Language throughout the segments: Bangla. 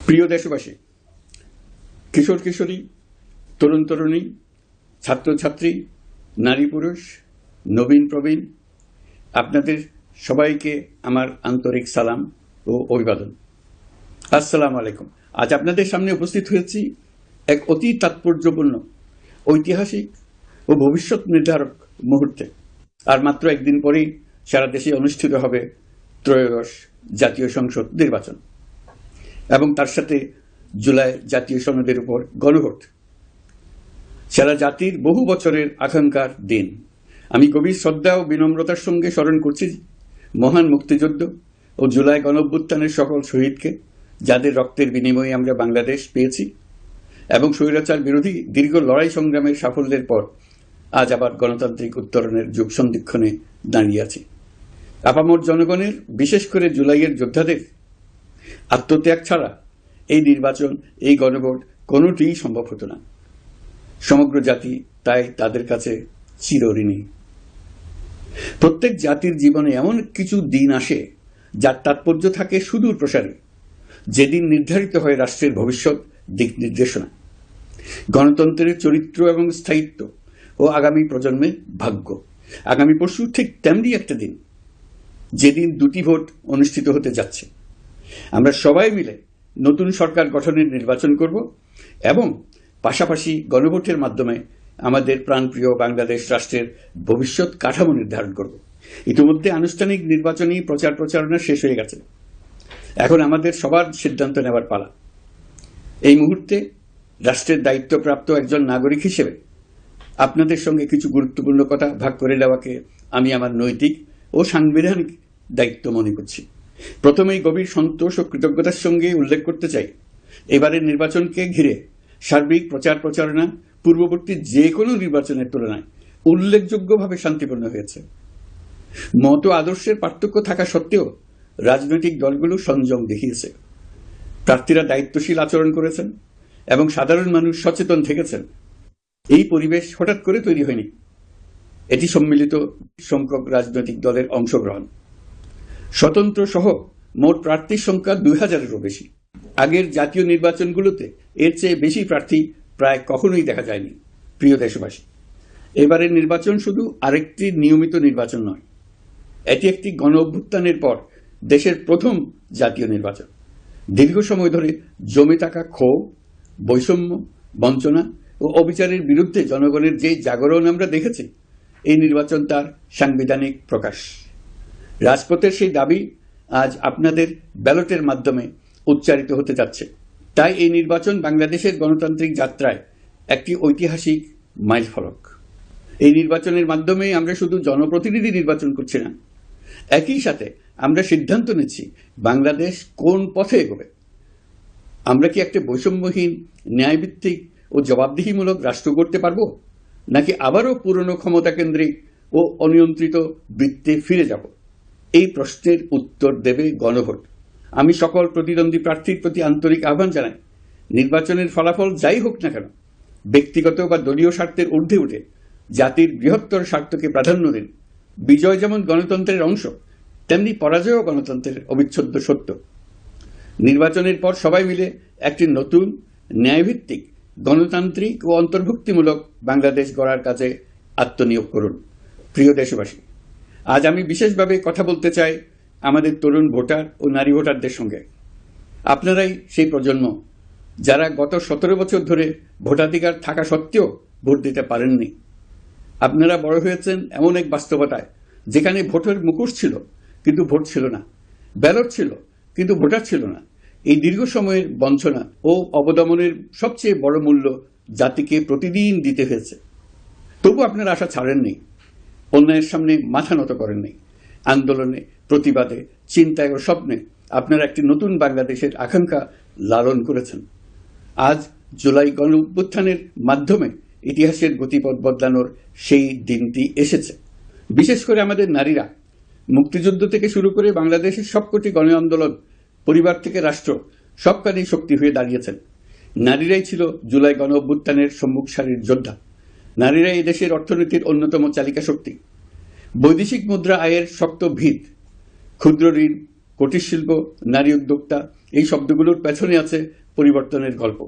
প্রিয় দেশবাসী, কিশোর কিশোরী, তরুণ তরুণী, ছাত্রছাত্রী, নারী পুরুষ, নবীন প্রবীণ, আপনাদের সবাইকে আমার আন্তরিক সালাম ও অভিবাদন। আসসালামু আলাইকুম। আজ আপনাদের সামনে উপস্থিত হয়েছি এক অতি তাৎপর্যপূর্ণ, ঐতিহাসিক ও ভবিষ্যৎ নির্ধারক মুহূর্তে। আর মাত্র একদিন পরেই সারা দেশে অনুষ্ঠিত হবে ত্রয়োদশ জাতীয় সংসদ নির্বাচন এবং তার সাথে জুলাই জাতীয় সনদের উপর গণভোট। সারা জাতির বহু বছরের আকাঙ্ক্ষার দিন। আমি গভীর শ্রদ্ধা ও বিনম্রতার সঙ্গে স্মরণ করছি মহান মুক্তিযুদ্ধ ও জুলাই গণঅভ্যুত্থানের সকল শহীদকে, যাদের রক্তের বিনিময়ে আমরা বাংলাদেশ পেয়েছি এবং স্বৈরাচার বিরোধী দীর্ঘ লড়াই সংগ্রামের সাফল্যের পর আজ আবার গণতান্ত্রিক উত্তরণের যুগ সন্ধিক্ষণে দাঁড়িয়ে আছি। আপামর জনগণের, বিশেষ করে জুলাইয়ের যোদ্ধাদের আত্মত্যাগ ছাড়া এই নির্বাচন, এই গণভোট কোনোটিই সম্ভব হতো না। সমগ্র জাতি তাই তাদের কাছে চিরঋণী। প্রত্যেক জাতির জীবনে এমন কিছু দিন আসে যার তাৎপর্য থাকে সুদূর প্রসারে, যেদিন নির্ধারিত হয় রাষ্ট্রের ভবিষ্যৎ দিক নির্দেশনা, গণতন্ত্রের চরিত্র এবং স্থায়িত্ব ও আগামী প্রজন্মের ভাগ্য। আগামী পরশু ঠিক তেমনি একটা দিন, যেদিন দুটি ভোট অনুষ্ঠিত হতে যাচ্ছে। আমরা সবাই মিলে নতুন সরকার গঠনের নির্বাচন করব এবং পাশাপাশি গণভোটের মাধ্যমে আমাদের প্রাণপ্রিয় বাংলাদেশ রাষ্ট্রের ভবিষ্যৎ কাঠামো নির্ধারণ করব। ইতিমধ্যে আনুষ্ঠানিক নির্বাচনী প্রচার প্রচারণা শেষ হয়ে গেছে। এখন আমাদের সবার সিদ্ধান্ত নেওয়ার পালা। এই মুহূর্তে রাষ্ট্রের দায়িত্বপ্রাপ্ত একজন নাগরিক হিসেবে আপনাদের সঙ্গে কিছু গুরুত্বপূর্ণ কথা ভাগ করে নেওয়াকে আমি আমার নৈতিক ও সাংবিধানিক দায়িত্ব মনে করছি। প্রথমেই গভীর সন্তোষ ও কৃতজ্ঞতার সঙ্গে উল্লেখ করতে চাই, এবারের নির্বাচনকে ঘিরে সার্বিক প্রচার প্রচারণা পূর্ববর্তী যে কোনো নির্বাচনের তুলনায় উল্লেখযোগ্যভাবে শান্তিপূর্ণ হয়েছে। মত আদর্শের পার্থক্য থাকা সত্ত্বেও রাজনৈতিক দলগুলো সংযম দেখিয়েছে, প্রার্থীরা দায়িত্বশীল আচরণ করেছেন এবং সাধারণ মানুষ সচেতন থেকেছেন। এই পরিবেশ হঠাৎ করে তৈরি হয়নি, এটি সম্মিলিত সংখ্যক রাজনৈতিক দলের অংশগ্রহণ। স্বতন্ত্র সহ মোট প্রার্থীর সংখ্যা 2000-এরও বেশি। আগের জাতীয় নির্বাচনগুলোতে এর চেয়ে বেশি প্রার্থী প্রায় কখনোই দেখা যায়নি। প্রিয় দেশবাসী, এবারের নির্বাচন শুধু আরেকটি নিয়মিত নির্বাচন নয়, এটি একটি গণ অভ্যুত্থানের পর দেশের প্রথম জাতীয় নির্বাচন। দীর্ঘ সময় ধরে জমে থাকা ক্ষোভ, বৈষম্য, বঞ্চনা ও অবিচারের বিরুদ্ধে জনগণের যে জাগরণ আমরা দেখেছি, এই নির্বাচন তার সাংবিধানিক প্রকাশ। রাজপথের সেই দাবি আজ আপনাদের ব্যালটের মাধ্যমে উচ্চারিত হতে যাচ্ছে। তাই এই নির্বাচন বাংলাদেশের গণতান্ত্রিক যাত্রায় একটি ঐতিহাসিক মাইলফলক। এই নির্বাচনের মাধ্যমে আমরা শুধু জনপ্রতিনিধি নির্বাচন করছি না, একই সাথে আমরা সিদ্ধান্ত নিচ্ছি বাংলাদেশ কোন পথে এগোবে। আমরা কি একটা বৈষম্যহীন, ন্যায়ভিত্তিক ও জবাবদিহিমূলক রাষ্ট্র গড়তে পারব, নাকি আবারও পুরনো ক্ষমতাকেন্দ্রিক ও অনিয়ন্ত্রিত বৃত্তে ফিরে যাব? এই প্রশ্নের উত্তর দেবে গণভোট। আমি সকল প্রতিদ্বন্দ্বী প্রার্থীর প্রতি আন্তরিক আহ্বান জানাই, নির্বাচনের ফলাফল যাই হোক না কেন, ব্যক্তিগত বা দলীয় স্বার্থের ঊর্ধ্বে উঠে জাতির বৃহত্তর স্বার্থকে প্রাধান্য দিন। বিজয় যেমন গণতন্ত্রের অংশ, তেমনি পরাজয়ও গণতন্ত্রের অবিচ্ছেদ্য সত্য। নির্বাচনের পর সবাই মিলে একটি নতুন, ন্যায়ভিত্তিক, গণতান্ত্রিক ও অন্তর্ভুক্তিমূলক বাংলাদেশ গড়ার কাজে আত্মনিয়োগ করুন। প্রিয় দেশবাসী, আজ আমি বিশেষভাবে কথা বলতে চাই আমাদের তরুণ ভোটার ও নারী ভোটারদের সঙ্গে। আপনারাই সেই প্রজন্ম যারা গত 17 বছর ধরে ভোটাধিকার থাকা সত্ত্বেও ভোট দিতে পারেননি। আপনারা বড় হয়েছেন এমন এক বাস্তবতায় যেখানে ভোটের মুখোশ ছিল কিন্তু ভোট ছিল না, ব্যালট ছিল কিন্তু ভোটার ছিল না। এই দীর্ঘ সময়ের বঞ্চনা ও অবদমনের সবচেয়ে বড় মূল্য জাতিকে প্রতিদিন দিতে হয়েছে। তবু আপনারা আশা ছাড়েননি, অন্যায়ের সামনে মাথা নত করেননি। আন্দোলনে, প্রতিবাদে, চিন্তায় ও স্বপ্নে আপনারা একটি নতুন বাংলাদেশের আকাঙ্ক্ষা লালন করেছেন। আজ জুলাই গণ অভ্যুত্থানের মাধ্যমে ইতিহাসের গতিপথ বদলানোর সেই দিনটি এসেছে। বিশেষ করে আমাদের নারীরা মুক্তিযুদ্ধ থেকে শুরু করে বাংলাদেশের সবকটি গণ আন্দোলন, পরিবার থেকে রাষ্ট্র, সবখানেই শক্তি হয়ে দাঁড়িয়েছেন। নারীরাই ছিল জুলাই গণ অভ্যুত্থানের সম্মুখ সারির যোদ্ধা। নারীরাই এই দেশের অর্থনীতির অন্যতম চালিকা শক্তি। বৈদেশিক মুদ্রা আয়ের শক্ত ভিত, ক্ষুদ্র ঋণ, কুটির শিল্প, নারী উদ্যোক্তা এই শব্দগুলোর পেছনে আছে পরিবর্তনের গল্প,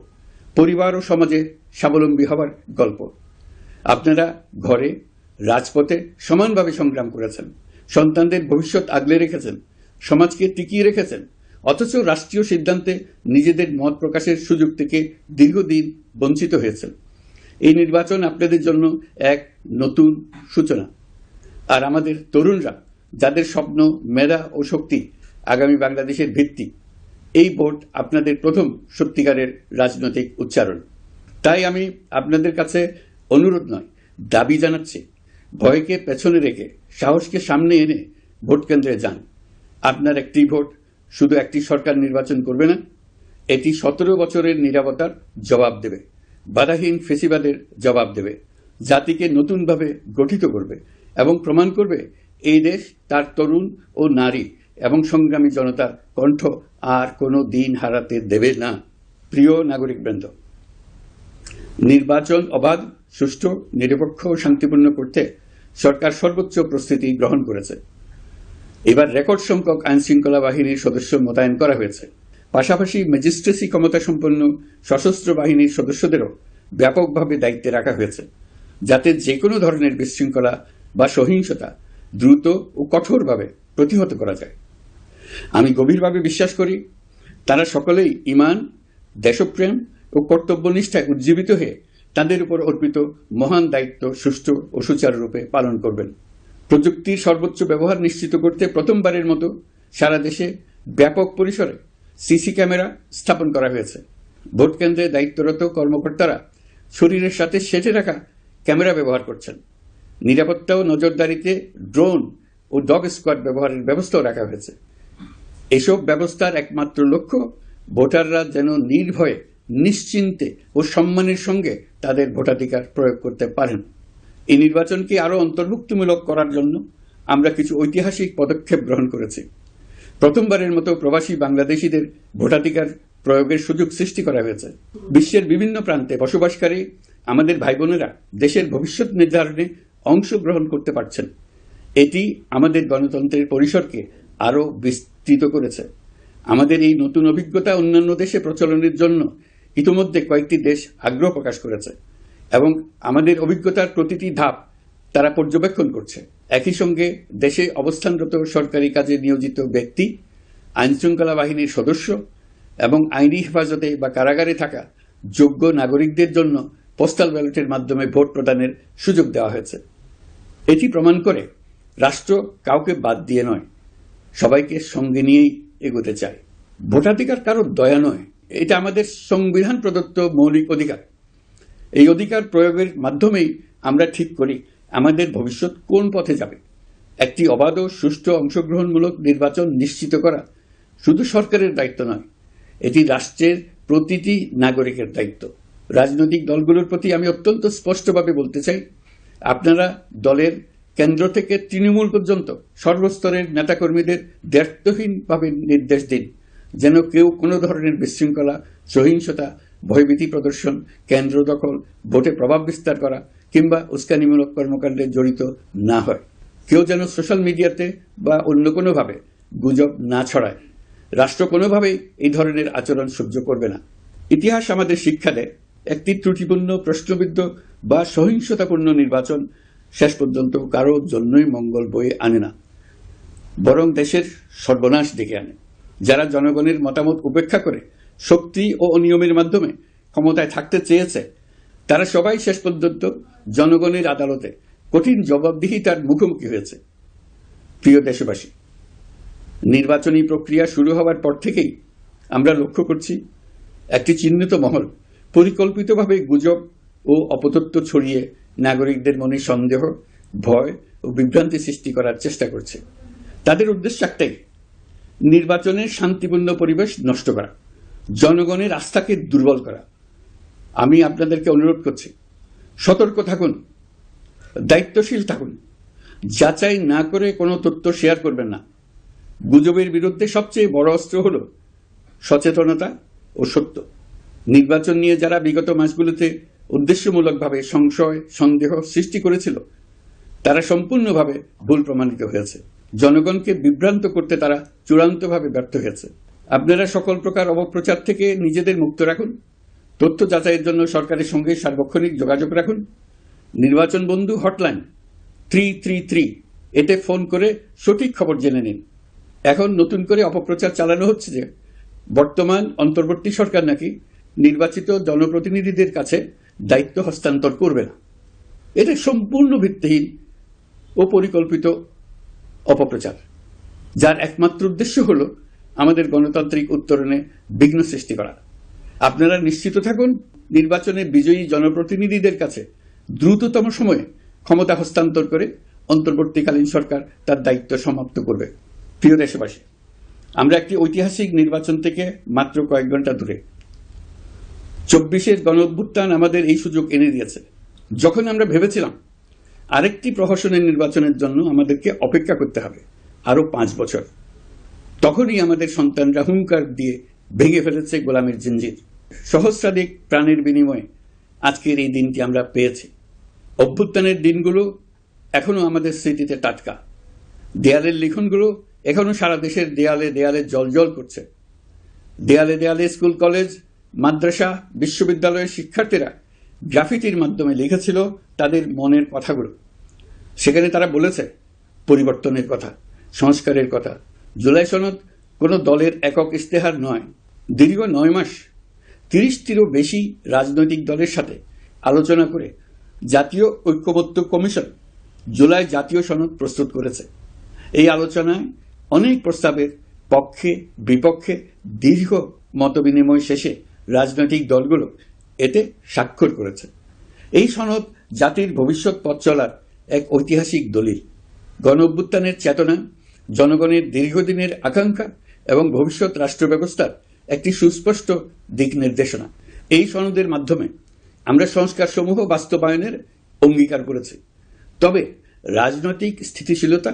পরিবার ও সমাজে স্বাবলম্বী হবার গল্প। আপনারা ঘরে, রাজপথে সমানভাবে সংগ্রাম করেছেন, সন্তানদের ভবিষ্যৎ আগলে রেখেছেন, সমাজকে টিকিয়ে রেখেছেন, অথচ রাষ্ট্রীয় সিদ্ধান্তে নিজেদের মত প্রকাশের সুযোগ থেকে দীর্ঘদিন বঞ্চিত হয়েছেন। এই নির্বাচন আপনাদের জন্য এক নতুন সূচনা। আর আমাদের তরুণরা, যাদের স্বপ্ন, মেধা ও শক্তি আগামী বাংলাদেশের ভিত্তি, এই ভোট আপনাদের প্রথম সত্যিকারের রাজনৈতিক উচ্চারণ। তাই আমি আপনাদের কাছে অনুরোধ নয়, দাবি জানাচ্ছি, ভয়কে পেছনে রেখে সাহসকে সামনে এনে ভোট কেন্দ্রে যান। আপনার একটি ভোট শুধু একটি সরকার নির্বাচন করবে না, এটি 17 বছরের নীরবতার জবাব দেবে, বাধাহীন ফেসিবাদের জবাব দেবে, জাতিকে নতুনভাবে গঠিত করবে এবং প্রমাণ করবে এই দেশ তার তরুণ ও নারী এবং সংগ্রামী জনতার কণ্ঠ আর কোনো দিন হারাতে দেবে না। প্রিয় নাগরিকবৃন্দ, নির্বাচন অবাধ, সুষ্ঠু, নিরপেক্ষ ও শান্তিপূর্ণ করতে সরকার সর্বোচ্চ প্রস্তুতি গ্রহণ করেছে। এবার রেকর্ড সংখ্যক আইনশৃঙ্খলা বাহিনীর সদস্য মোতায়েন করা হয়েছে। পাশাপাশি ম্যাজিস্ট্রেসি ক্ষমতা সম্পন্ন সশস্ত্র বাহিনীর সদস্যদেরও ব্যাপকভাবে দায়িত্বে রাখা হয়েছে, যাতে যে কোনো ধরনের বিশৃঙ্খলা বা সহিংসতা দ্রুত ও কঠোরভাবে প্রতিহত করা যায়। আমি গভীরভাবে বিশ্বাস করি, তারা সকলেই ঈমান, দেশপ্রেম ও কর্তব্যনিষ্ঠায় উজ্জীবিত হয়ে তাদের উপর অর্পিত মহান দায়িত্ব সুষ্ঠু ও সুচারুরূপে পালন করবেন। প্রযুক্তির সর্বোচ্চ ব্যবহার নিশ্চিত করতে প্রথমবারের মতো সারা দেশে ব্যাপক পরিসরে সিসি ক্যামেরা স্থাপন করা হয়েছে। ভোট কেন্দ্রে দায়িত্বরত কর্মকর্তারা শরীরের সাথে সেটে রাখা ক্যামেরা ব্যবহার করছেন। নিরাপত্তা ও নজরদারিতে ড্রোন ও ডগ স্কোয়াড ব্যবহারের ব্যবস্থাও রাখা হয়েছে। এসব ব্যবস্থার একমাত্র লক্ষ্য, ভোটাররা যেন নির্ভয়ে, নিশ্চিন্তে ও সম্মানের সঙ্গে তাদের ভোটাধিকার প্রয়োগ করতে পারেন। এই নির্বাচনকে আরও অন্তর্ভুক্তিমূলক করার জন্য আমরা কিছু ঐতিহাসিক পদক্ষেপ গ্রহণ করেছি। প্রথমবারের মতো প্রবাসী বাংলাদেশিদের ভোটাধিকার প্রয়োগের সুযোগ সৃষ্টি করা হয়েছে। বিশ্বের বিভিন্ন প্রান্তে বসবাসকারী আমাদের ভাই বোনেরা দেশের ভবিষ্যৎ নির্ধারণে অংশগ্রহণ করতে পারছেন। এটি আমাদের গণতন্ত্রের পরিসরকে আরও বিস্তৃত করেছে। আমাদের এই নতুন অভিজ্ঞতা অন্যান্য দেশে প্রচলনের জন্য ইতিমধ্যে কয়েকটি দেশ আগ্রহ প্রকাশ করেছে এবং আমাদের অভিজ্ঞতার প্রতিটি ধাপ তারা পর্যবেক্ষণ করছে। একই সঙ্গে দেশে অবস্থানরত সরকারি কাজে নিয়োজিত ব্যক্তি, আইনশৃঙ্খলা বাহিনীর সদস্য এবং আইনি হেফাজতে বা কারাগারে থাকা যোগ্য নাগরিকদের জন্য পোস্টাল ব্যালটের মাধ্যমে ভোট প্রদানের সুযোগ দেওয়া হয়েছে। এটি প্রমাণ করে রাষ্ট্র কাউকে বাদ দিয়ে নয়, সবাইকে সঙ্গে নিয়েই এগোতে চায়। ভোটাধিকার কারো দয়া নয়, এটা আমাদের সংবিধান প্রদত্ত মৌলিক অধিকার। এই অধিকার প্রয়োগের মাধ্যমেই আমরা ঠিক করি আমাদের ভবিষ্যৎ কোন পথে যাবে। একটি অবাধ ও সুষ্ঠু অংশগ্রহণমূলক নির্বাচন নিশ্চিত করা শুধু সরকারের দায়িত্ব নয়, এটি রাষ্ট্রের প্রতিটি নাগরিকের দায়িত্ব। রাজনৈতিক দলগুলোর প্রতি আমি অত্যন্ত স্পষ্টভাবে বলতে চাই, আপনারা দলের কেন্দ্র থেকে তৃণমূল পর্যন্ত সর্বস্তরের নেতাকর্মীদের দ্ব্যর্থহীনভাবে নির্দেশ দিন যেন কেউ কোনো ধরনের বিশৃঙ্খলা, সহিংসতা, ভয়ভীতি প্রদর্শন, কেন্দ্র দখল, ভোটে প্রভাব বিস্তার করা কিংবা উস্কানিমূলক কর্মকাণ্ডে জড়িত না হয়। কেউ যেন সোশ্যাল মিডিয়াতে বা অন্য কোনোভাবে গুজব না ছড়ায়। রাষ্ট্র কোনোভাবেই এই ধরনের আচরণ সহ্য করবে না। ইতিহাস আমাদের শিক্ষা দেয়, একটি ত্রুটিপূর্ণ, প্রশ্নবিদ্ধ বা সহিংসতাপূর্ণ নির্বাচন শেষ পর্যন্ত কারোর জন্যই মঙ্গল বয়ে আনে না, বরং দেশের সর্বনাশ ডেকে আনে। যারা জনগণের মতামত উপেক্ষা করে শক্তি ও অনিয়মের মাধ্যমে ক্ষমতায় থাকতে চেয়েছে, তারা সবাই শেষ পর্যন্ত জনগণের আদালতে কঠিন জবাবদিহিতার মুখোমুখি হয়েছে। প্রিয় দেশবাসী, নির্বাচনী প্রক্রিয়া শুরু হওয়ার পর থেকেই আমরা লক্ষ্য করছি একটি চিহ্নিত মহল পরিকল্পিতভাবে গুজব ও অপতথ্য ছড়িয়ে নাগরিকদের মনে সন্দেহ, ভয় ও বিভ্রান্তি সৃষ্টি করার চেষ্টা করছে। তাদের উদ্দেশ্য একটাই, নির্বাচনের শান্তিপূর্ণ পরিবেশ নষ্ট করা, জনগণের আস্থাকে দুর্বল করা। আমি আপনাদেরকে অনুরোধ করছি, সতর্ক থাকুন, দায়িত্বশীল থাকুন, যাচাই না করে কোনো তথ্য শেয়ার করবেন না। গুজবের বিরুদ্ধে সবচেয়ে বড় অস্ত্র হল সচেতনতা ও সত্য। নির্বাচন নিয়ে যারা বিগত মাসগুলোতে উদ্দেশ্যমূলকভাবে সংশয়, সন্দেহ সৃষ্টি করেছিল, তারা সম্পূর্ণভাবে ভুল প্রমাণিত হয়েছে। জনগণকে বিভ্রান্ত করতে তারা চূড়ান্তভাবে ব্যর্থ হয়েছে। আপনারা সকল প্রকার অপপ্রচার থেকে নিজেদের মুক্ত রাখুন। তথ্য যাচাইয়ের জন্য সরকারের সঙ্গে সার্বক্ষণিক যোগাযোগ রাখুন। নির্বাচন বন্ধু হটলাইন 333 এতে ফোন করে সঠিক খবর জেনে নিন। এখন নতুন করে অপপ্রচার চালানো হচ্ছে যে বর্তমান অন্তর্বর্তী সরকার নাকি নির্বাচিত জনপ্রতিনিধিদের কাছে দায়িত্ব হস্তান্তর করবে না। এটা সম্পূর্ণ ভিত্তিহীন ও পরিকল্পিত অপপ্রচার, যার একমাত্র উদ্দেশ্য হল আমাদের গণতান্ত্রিক উত্তরণে বিঘ্ন সৃষ্টি করা। আপনারা নিশ্চিত থাকুন, নির্বাচনে বিজয়ী জনপ্রতিনিধিদের কাছে দ্রুততম সময়ে ক্ষমতা হস্তান্তর করে অন্তর্বর্তীকালীন সরকার তার দায়িত্ব সমাপ্ত করবে। প্রিয় দেশবাসী, আমরা একটি ঐতিহাসিক নির্বাচন থেকে মাত্র কয়েক ঘন্টা দূরে। 24-এর গণঅভ্যুত্থান আমাদের এই সুযোগ এনে দিয়েছে। যখন আমরা ভেবেছিলাম আরেকটি প্রহসনের নির্বাচনের জন্য আমাদেরকে অপেক্ষা করতে হবে আরো 5 বছর, তখনই আমাদের সন্তানরা হুঙ্কার দিয়ে ভেঙে ফেলেছে গোলামের জিঞ্জির। সহস্রাধিক প্রাণের বিনিময়ে আজকের এই দিনটি আমরা পেয়েছি। অভ্যুত্থানের দিনগুলো এখনো আমাদের স্মৃতিতে টাটকা। দেয়ালের লিখনগুলো এখনো সারা দেশের দেয়ালে দেয়ালে জলজল করছে। দেয়ালে দেয়ালে স্কুল, কলেজ, মাদ্রাসা, বিশ্ববিদ্যালয়ের শিক্ষার্থীরা গ্রাফিতির মাধ্যমে লিখেছিল তাদের মনের কথাগুলো। সেখানে তারা বলেছে পরিবর্তনের কথা, সংস্কারের কথা। জুলাই সনদ কোনো দলের একক ইশতেহার নয়। দীর্ঘ 9 মাস 30টিরও বেশি রাজনৈতিক দলের সাথে আলোচনা করে জাতীয় ঐক্যমত্য কমিশন জুলাই জাতীয় সনদ প্রস্তুত করেছে। এই আলোচনায় অনেক প্রস্তাবের পক্ষে বিপক্ষে দীর্ঘ মতবিনিময় শেষে রাজনৈতিক দলগুলো এতে স্বাক্ষর করেছে। এই সনদ জাতির ভবিষ্যৎ পথ চলার এক ঐতিহাসিক দলিল, গণঅভ্যুত্থানের চেতনা, জনগণের দীর্ঘদিনের আকাঙ্ক্ষা এবং ভবিষ্যৎ রাষ্ট্র ব্যবস্থার একটি সুস্পষ্ট দিক নির্দেশনা। এই সনদের মাধ্যমে আমরা সংস্কার সমূহ বাস্তবায়নের অঙ্গীকার করেছি। তবে রাজনৈতিক স্থিতিশীলতা,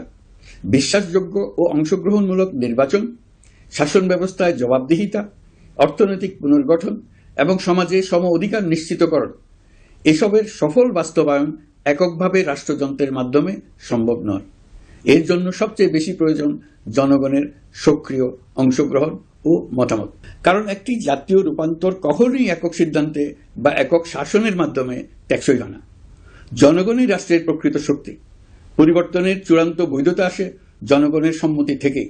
বিশ্বাসযোগ্য ও অংশগ্রহণমূলক নির্বাচন, শাসন ব্যবস্থায় জবাবদিহিতা, অর্থনৈতিক পুনর্গঠন এবং সমাজে সম অধিকার নিশ্চিতকরণ, এসবের সফল বাস্তবায়ন এককভাবে রাষ্ট্রযন্ত্রের মাধ্যমে সম্ভব নয়। এর জন্য সবচেয়ে বেশি প্রয়োজন জনগণের সক্রিয় অংশগ্রহণ ও মতামত। কারণ একটি জাতীয় রূপান্তর কখনোই একক সিদ্ধান্তে বা একক শাসনের মাধ্যমে টেকসই হয় না। জনগণই রাষ্ট্রের প্রকৃত শক্তি। পরিবর্তনের চূড়ান্ত বৈধতা আসে জনগণের সম্মতি থেকেই।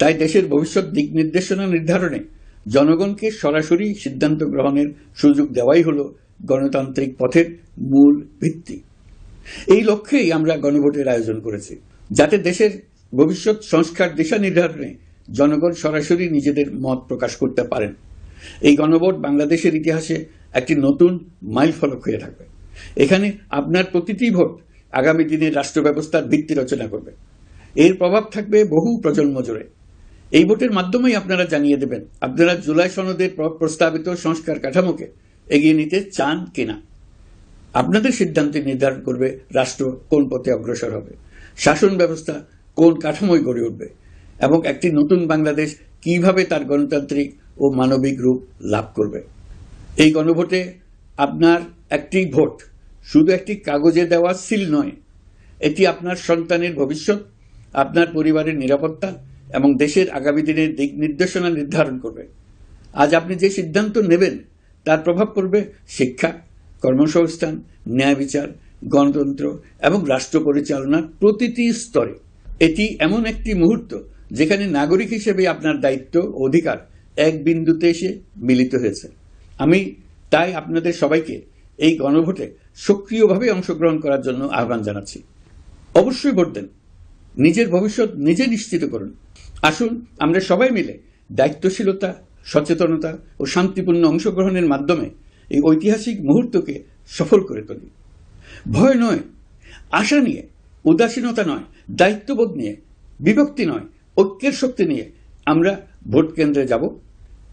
তাই দেশের ভবিষ্যৎ দিক নির্দেশনা নির্ধারণে জনগণকে সরাসরি সিদ্ধান্ত গ্রহণের সুযোগ দেওয়াই হল গণতান্ত্রিক পথের মূল ভিত্তি। এই লক্ষ্যেই আমরা গণভোটের আয়োজন করেছি, যাতে দেশের ভবিষ্যৎ সংস্কার দিশা নির্ধারণে জনগণ সরাসরি নিজেদের মত প্রকাশ করতে পারেন। এই গণভোট বাংলাদেশের ইতিহাসে একটি নতুন মাইলফলক হয়ে থাকবে। এখানে আপনার প্রতিটি ভোট আগামী দিনের রাষ্ট্র ব্যবস্থার ভিত্তি রচনা করবে। এর প্রভাব থাকবে বহু প্রজন্ম জুড়ে। এই ভোটের মাধ্যমেই আপনারা জানিয়ে দেবেন আপনারা জুলাই সনদের প্রস্তাবিত সংস্কার কাঠামোকে এগিয়ে নিতে চান কিনা। আপনাদের সিদ্ধান্তে নির্ধারণ করবে রাষ্ট্র কোন পথে অগ্রসর হবে, শাসন ব্যবস্থা কোন কাঠামোয় গড়ে উঠবে এবং একটি নতুন বাংলাদেশ কিভাবে তার গণতান্ত্রিক ও মানবিক রূপ লাভ করবে। এই গণভোটে আপনার একটি ভোট শুধু একটি কাগজে দেওয়া সিল নয়, এটি আপনার সন্তানের ভবিষ্যৎ, আপনার পরিবারের নিরাপত্তা এবং দেশের আগামী দিনের দিক নির্দেশনা নির্ধারণ করবে। আজ আপনি যে সিদ্ধান্ত নেবেন তার প্রভাব পড়বে শিক্ষা, কর্মসংস্থান, ন্যায় বিচার, গণতন্ত্র এবং রাষ্ট্র পরিচালনার প্রতিটি স্তরে। এটি এমন একটি মুহূর্ত যেখানে নাগরিক হিসেবে আপনার দায়িত্ব ও অধিকার এক বিন্দুতে এসে মিলিত হয়েছে। আমি তাই আপনাদের সবাইকে এই গণভোটে সক্রিয়ভাবে অংশগ্রহণ করার জন্য আহ্বান জানাচ্ছি। অবশ্যই ভোট দেন, নিজের ভবিষ্যৎ নিজে নিশ্চিত করুন। আসুন আমরা সবাই মিলে দায়িত্বশীলতা, সচেতনতা ও শান্তিপূর্ণ অংশগ্রহণের মাধ্যমে এই ঐতিহাসিক মুহূর্তকে সফল করে তুলি। ভয় নয়, আশা নিয়ে, উদাসীনতা নয়, দায়িত্ববোধ নিয়ে, বিভক্তি নয়, ঐক্যের শক্তি নিয়ে আমরা ভোট কেন্দ্রে যাব।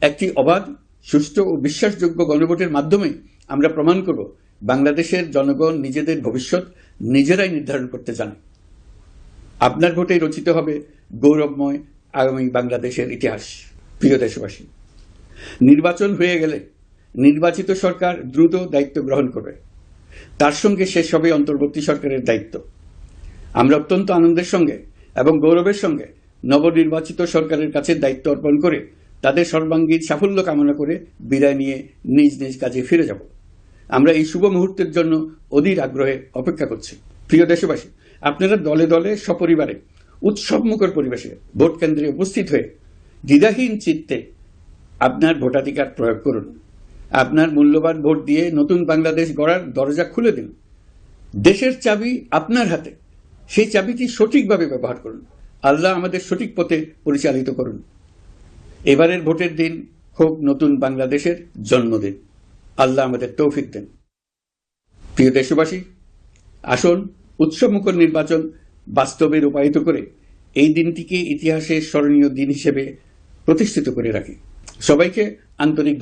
একটি অবাধ, সুষ্ঠু ও বিশ্বাসযোগ্য গণভোটের মাধ্যমে আমরা প্রমাণ করব বাংলাদেশের জনগণ নিজেদের ভবিষ্যৎ নিজেরাই নির্ধারণ করতে জানে। আপনার ভোটে রচিত হবে গৌরবময় আগামী বাংলাদেশের ইতিহাস। প্রিয় দেশবাসী, নির্বাচন হয়ে গেলে নির্বাচিত সরকার দ্রুত দায়িত্ব গ্রহণ করবে। তার সঙ্গে শেষ হবে অন্তর্বর্তী সরকারের দায়িত্ব। আমরা অত্যন্ত আনন্দের সঙ্গে এবং গৌরবের সঙ্গে নবনির্বাচিত সরকারের কাছে দায়িত্ব অর্পণ করে তাদের সর্বাঙ্গীন সাফল্য কামনা করে বিদায় নিয়ে নিজ নিজ কাজে ফিরে যাব। আমরা এই শুভ মুহূর্তের জন্য অধীর আগ্রহে অপেক্ষা করছি। প্রিয় দেশবাসী, আপনারা দলে দলে সপরিবারে উৎসবমুখর পরিবেশে ভোট কেন্দ্রে উপস্থিত হয়ে দ্বিধাহীন চিত্তে আপনার ভোটাধিকার প্রয়োগ করুন। আপনার মূল্যবান ভোট দিয়ে নতুন বাংলাদেশ গড়ার দরজা খুলে দিন। দেশের চাবি আপনার হাতে, সেই চাবিটি সঠিকভাবে ব্যবহার করুন। আল্লাহ আমাদের সঠিক পথে পরিচালিত করুন। এবারের ভোটের দিন হোক নতুন বাংলাদেশের জন্মদিন। আল্লাহ আমাদের তৌফিক দেন। প্রিয় দেশবাসী, আসুন উৎসবমুখর নির্বাচন বাস্তবে রূপায়িত করে এই দিনটিকে ইতিহাসের স্মরণীয় দিন হিসেবে প্রতিষ্ঠিত করে রাখি। সবাইকে আন্তরিক